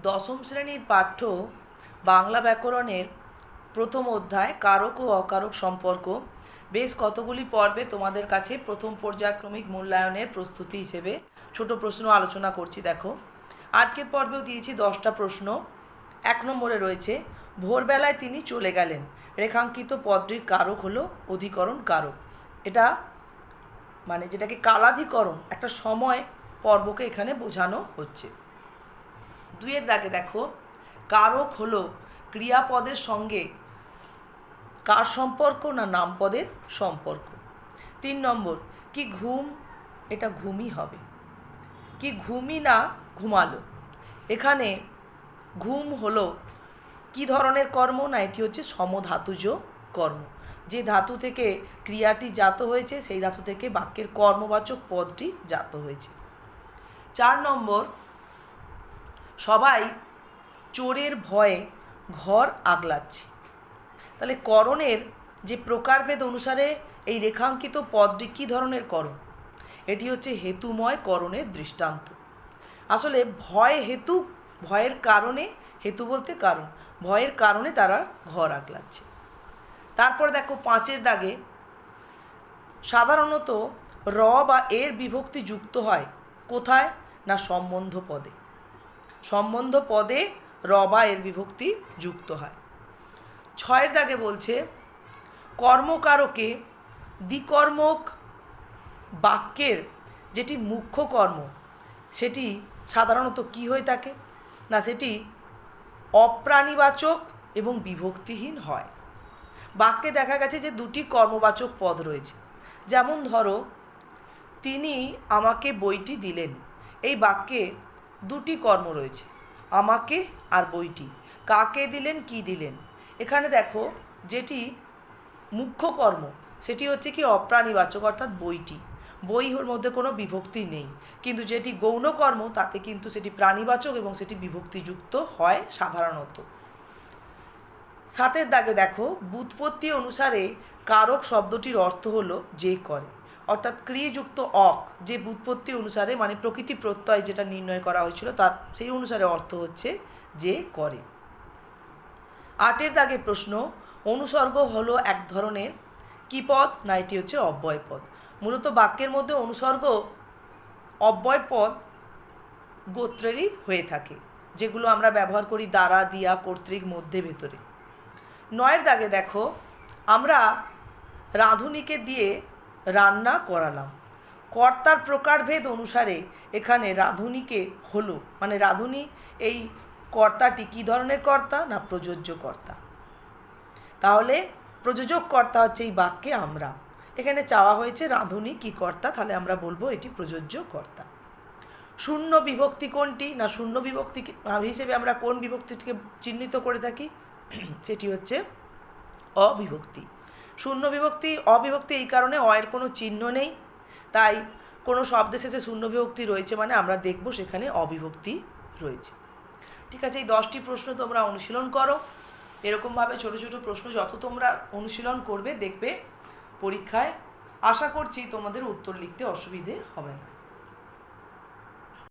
দশম শ্রেণীর পাঠ্য বাংলা ব্যাকরণের প্রথম অধ্যায় কারক ও অকারক সম্পর্ক বেশ কতগুলি পর্বে তোমাদের কাছে প্রথম পর্যায়ক্রমিক মূল্যায়নের প্রস্তুতি হিসেবে ছোট প্রশ্ন আলোচনা করছি। দেখো, আজকের পর্বেও দিয়েছি 10টা প্রশ্ন। 1 নম্বরে রয়েছে, ভোরবেলায় তিনি চলে গেলেন, রেখাঙ্কিত পদটির কারক হলো অধিকরণ কারক। এটা মানে যেটাকে কালাধিকরণ, একটা সময় পর্বকে এখানে বোঝানো হচ্ছে। 2-এর দাগে দেখো, কারক হলো ক্রিয়াপদের সঙ্গে কার সম্পর্ক না নামপদের সম্পর্ক। 3 নম্বর, কি ঘুম, এটা ঘুমই হবে, কি ঘুমই না ঘুমালো। এখানে ঘুম হলো কি ধরনের কর্ম না এটি হচ্ছে সমধাতুজ কর্ম। যে ধাতু থেকে ক্রিয়াটি জাত হয়েছে সেই ধাতু থেকে বাক্যের কর্মবাচক পদটি জাত হয়েছে। 4 নম্বর, সবাই চোরের ভয়ে ঘর আগলাচ্ছে। তাহলে করণের যে প্রকারভেদ অনুসারে এই রেখাঙ্কিত পদটি কী ধরনের করণ, এটি হচ্ছে হেতুময় করণের দৃষ্টান্ত। আসলে ভয় হেতু, ভয়ের কারণে, হেতু বলতে কারণ, ভয়ের কারণে তারা ঘর আগলাচ্ছে। তারপর দেখো 5-এর দাগে, সাধারণত র বা এর বিভক্তি যুক্ত হয় কোথায় না সম্বন্ধ পদে। সম্বন্ধ পদে র বা এর বিভক্তি যুক্ত হয়। 6-এর দাগে বলছে, কর্মকারকে দ্বিকর্মক বাক্যের যেটি মুখ্য কর্ম সেটি সাধারণত কি হয়ে থাকে না সেটি অপ্রাণীবাচক এবং বিভক্তিহীন হয়। বাক্যে দেখা গেছে যে 2টি কর্মবাচক পদ রয়েছে। যেমন ধরো, তিনি আমাকে বইটি দিলেন, এই বাক্যে 2টি কর্ম রয়েছে, আমাকে আর বইটি। কাকে দিলেন, কি দিলেন। এখানে দেখো যেটি মুখ্য কর্ম সেটি হচ্ছে কি অপ্রাণীবাচক, অর্থাৎ বইটি। বইয়ের মধ্যে কোনো বিভক্তি নেই, কিন্তু যেটি গৌণ কর্ম তাতে কিন্তু সেটি প্রাণীবাচক এবং সেটি বিভক্তিযুক্ত হয় সাধারণত। 7-এর দাগে দেখো, ব্যুৎপত্তি অনুসারে কারক শব্দটির অর্থ হলো যে করে, অর্থাৎ ক্রিয়াযুক্ত অক, যে ব্যুৎপত্তি অনুসারে মানে প্রকৃতি প্রত্যয় যেটা নির্ণয় করা হয়েছিল তার সেই অনুসারে অর্থ হচ্ছে যে করে। 8-এর দাগে প্রশ্ন, অনুসর্গ হলো এক ধরনের কি পদ না এটি হচ্ছে অব্যয় পদ। মূলত বাক্যের মধ্যে অনুসর্গ অব্যয় পদ গোত্রেরই হয়ে থাকে, যেগুলো আমরা ব্যবহার করি দ্বারা, দিয়া, কর্তৃক, মধ্যে, ভেতরে। 9-এর দাগে দেখো, আমরা রাঁধুনিকে দিয়ে রান্না করালাম। কর্তার প্রকারভেদ অনুসারে এখানে রাঁধুনিকে হলো মানে রাঁধুনি, এই কর্তাটি কী ধরনের কর্তা না প্রযোজ্য কর্তা। তাহলে প্রযোজক কর্তা হচ্ছে এই বাক্যে আমরা। এখানে চাওয়া হয়েছে রাঁধুনি কি কর্তা, তাহলে আমরা বলবো এটি প্রযোজ্য কর্তা। শূন্য বিভক্তি কোনটি না শূন্য বিভক্তি হিসেবে আমরা কোন বিভক্তিটিকে চিহ্নিত করে থাকি, সেটি হচ্ছে অবিভক্তি। শূন্য বিভক্তি অবিভক্তি এই কারণে অয়ের কোনো চিহ্ন নেই, তাই কোনো শব্দের শেষে শূন্য বিভক্তি রয়েছে মানে আমরা দেখব সেখানে অবিভক্তি রয়েছে। ঠিক আছে, এই 10টি প্রশ্ন তোমরা অনুশীলন করো। এরকমভাবে ছোট ছোট প্রশ্ন যত তোমরা অনুশীলন করবে দেখবে পরীক্ষায় আশা করছি তোমাদের উত্তর লিখতে অসুবিধে হবে না।